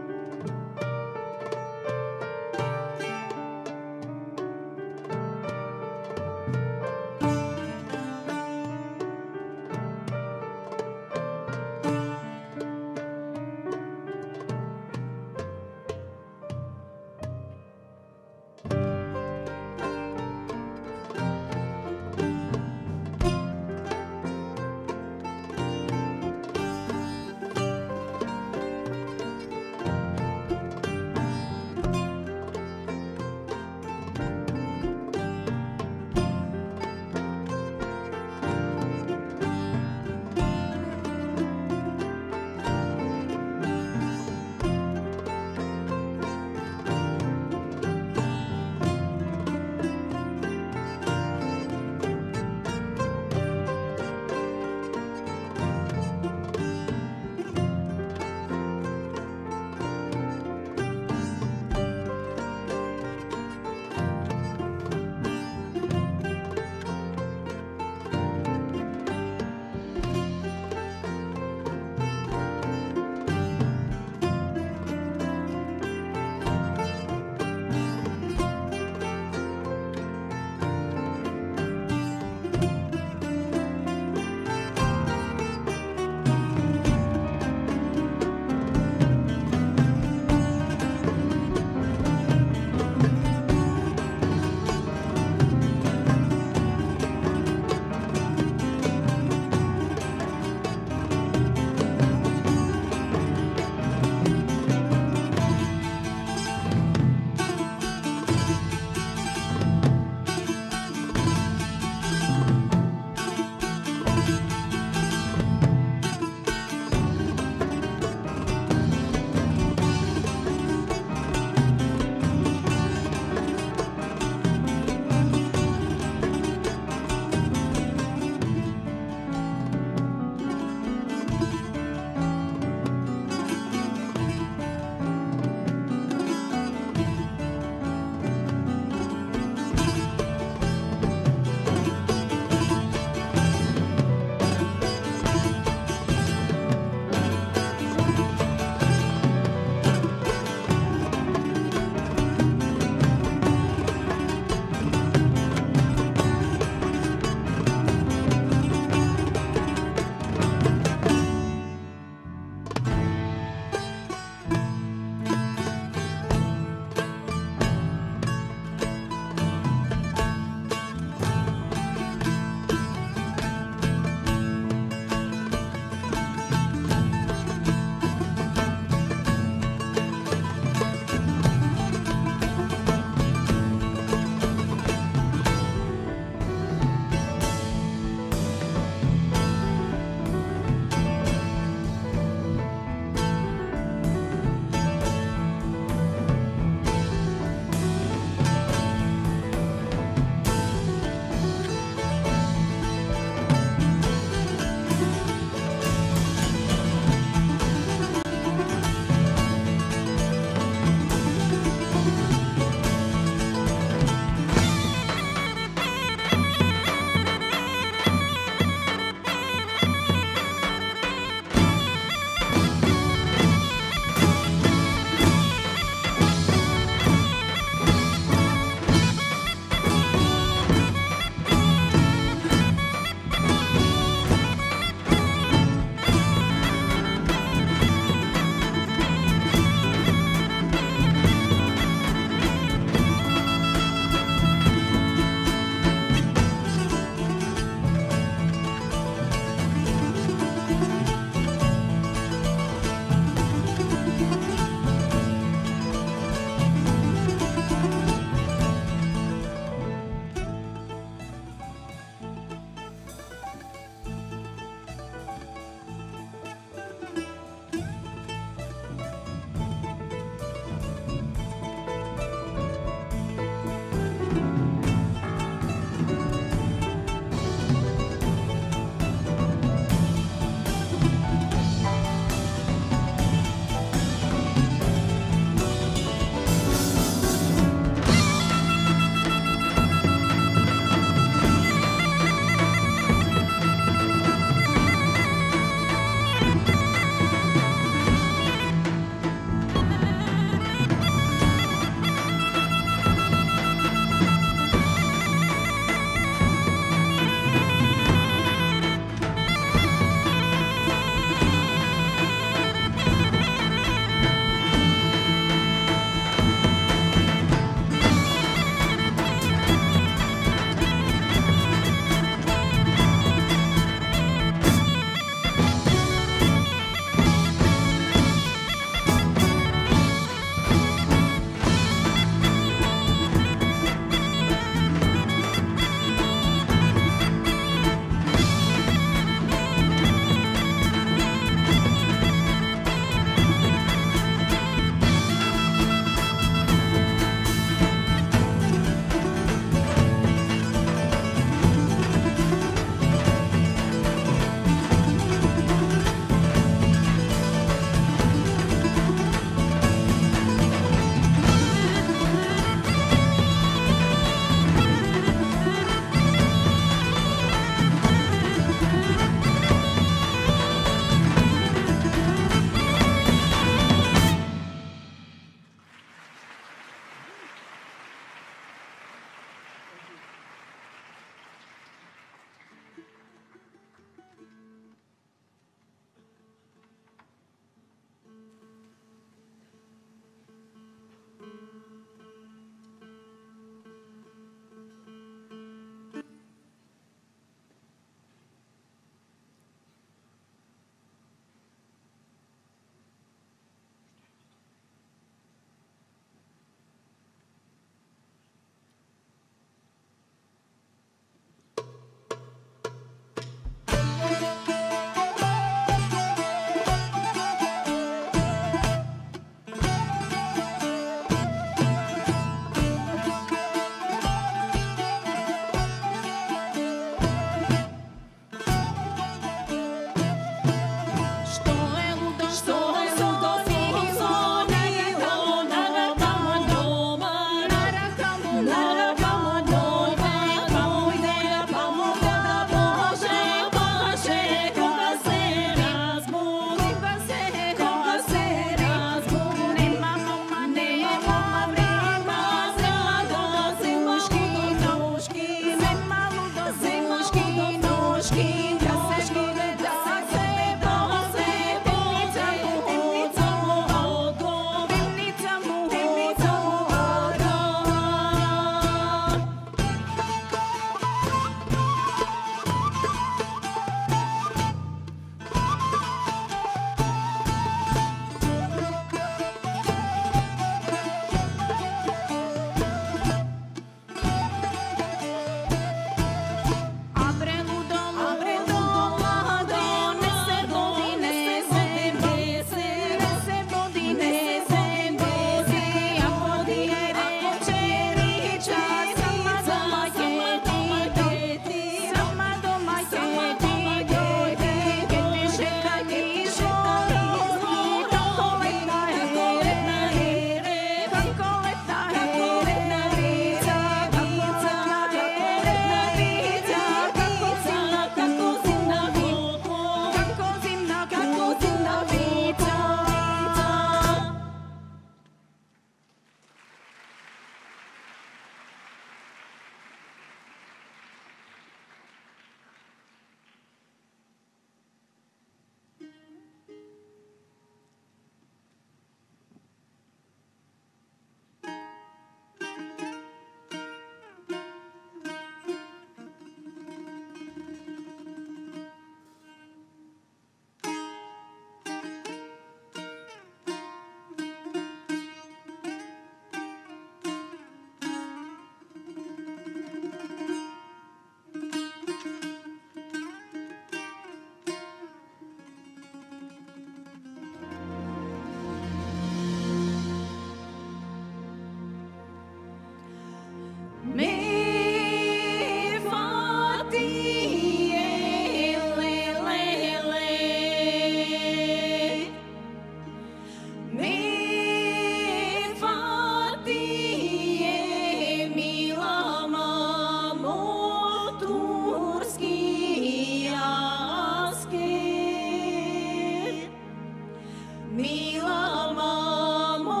Mila mamo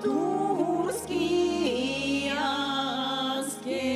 turski asker.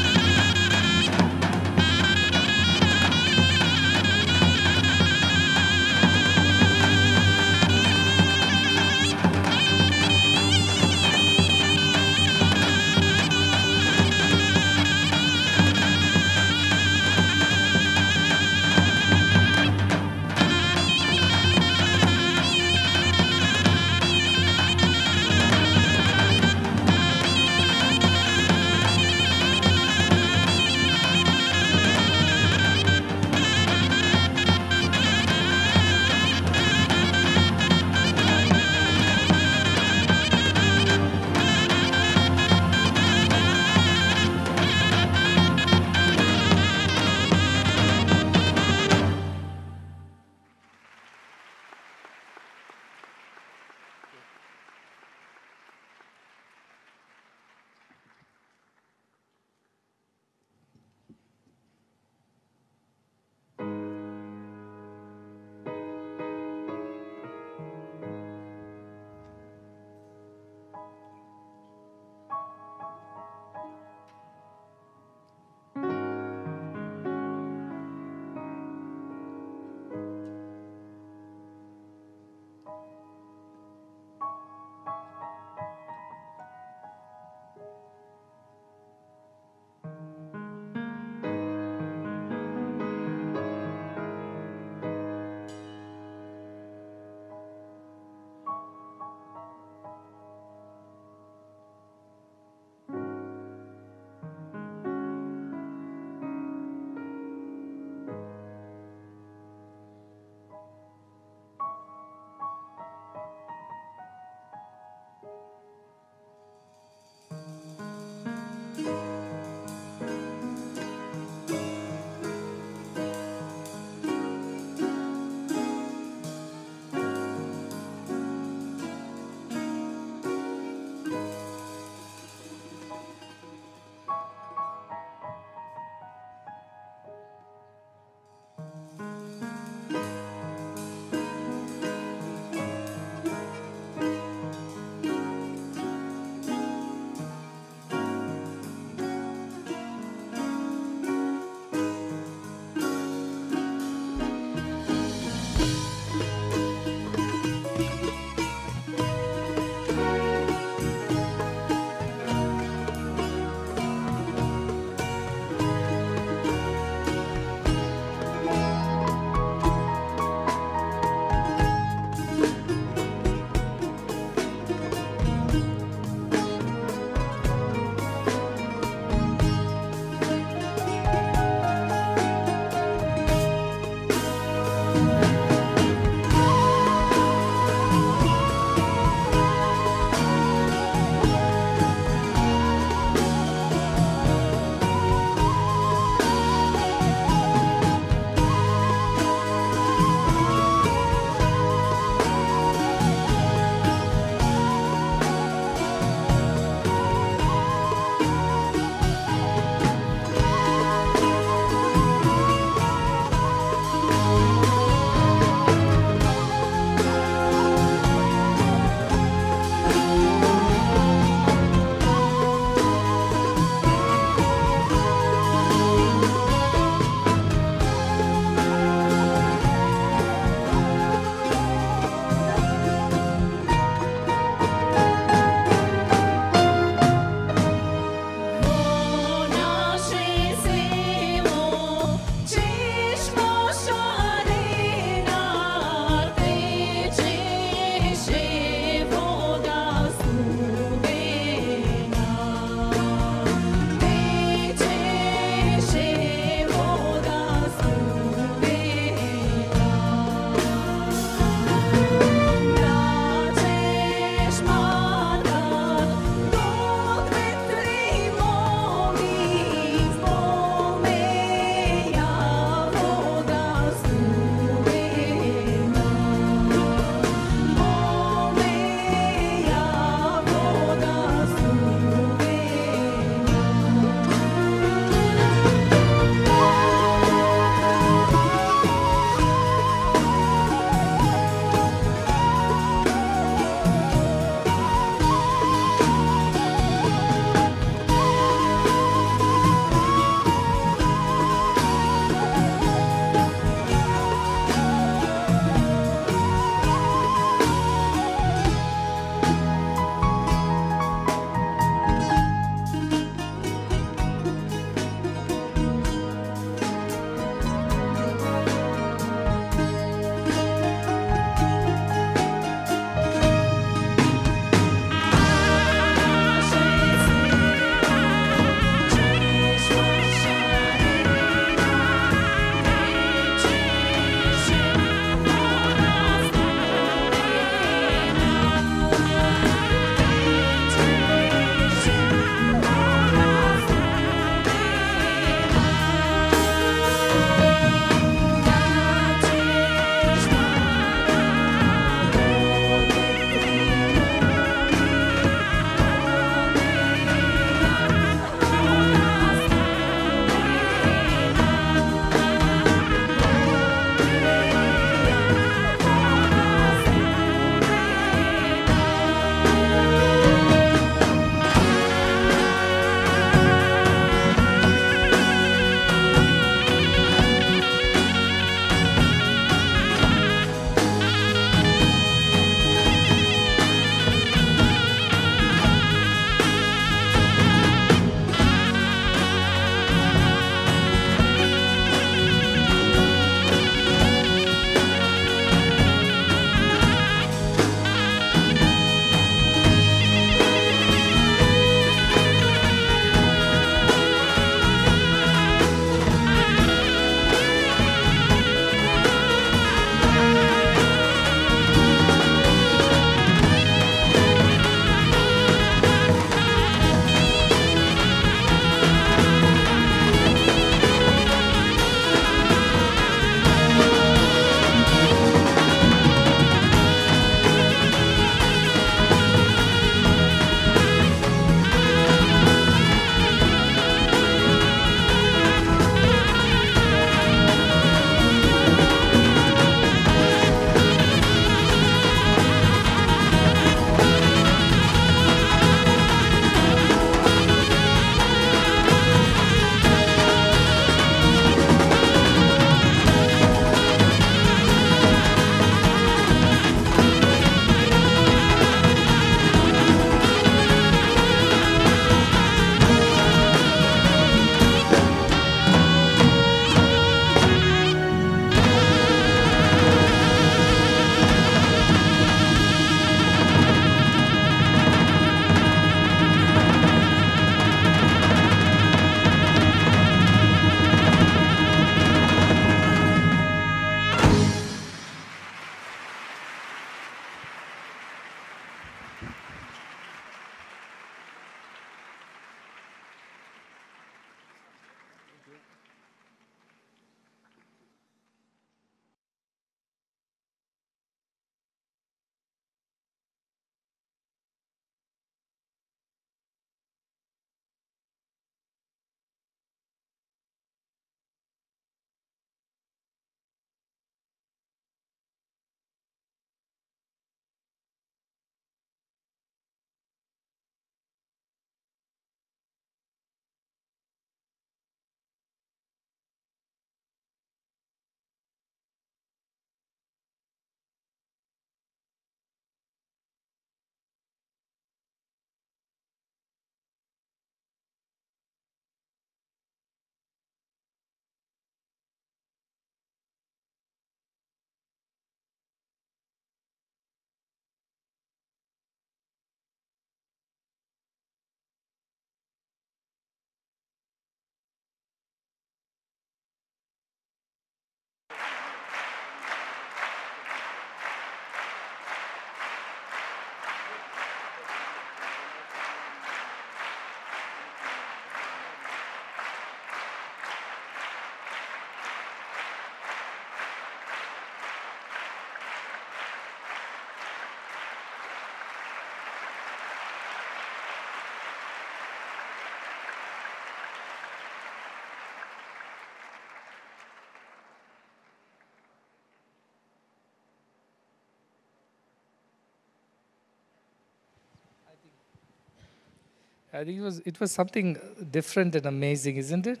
I think it was something different and amazing, isn't it?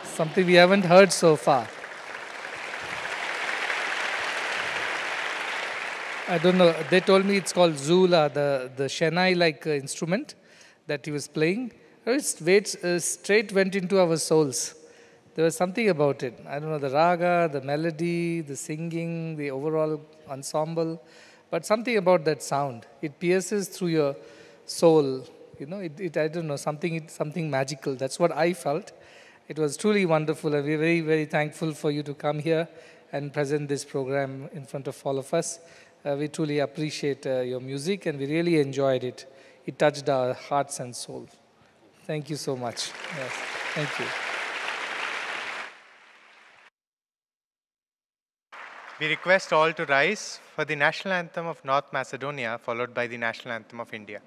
Something we haven't heard so far. I don't know. They told me it's called Zula, the Chennai-like instrument that he was playing. Straight went into our souls. There was something about it. I don't know, the raga, the melody, the singing, the overall ensemble, but something about that sound. It pierces through your soul. You know, I don't know, something magical. That's what I felt. It was truly wonderful, and we're very, very thankful for you to come here and present this program in front of all of us. We truly appreciate your music, and we really enjoyed it. It touched our hearts and souls. Thank you so much. Yes, thank you.
We request all to rise for the national anthem of North Macedonia, followed by the national anthem of India.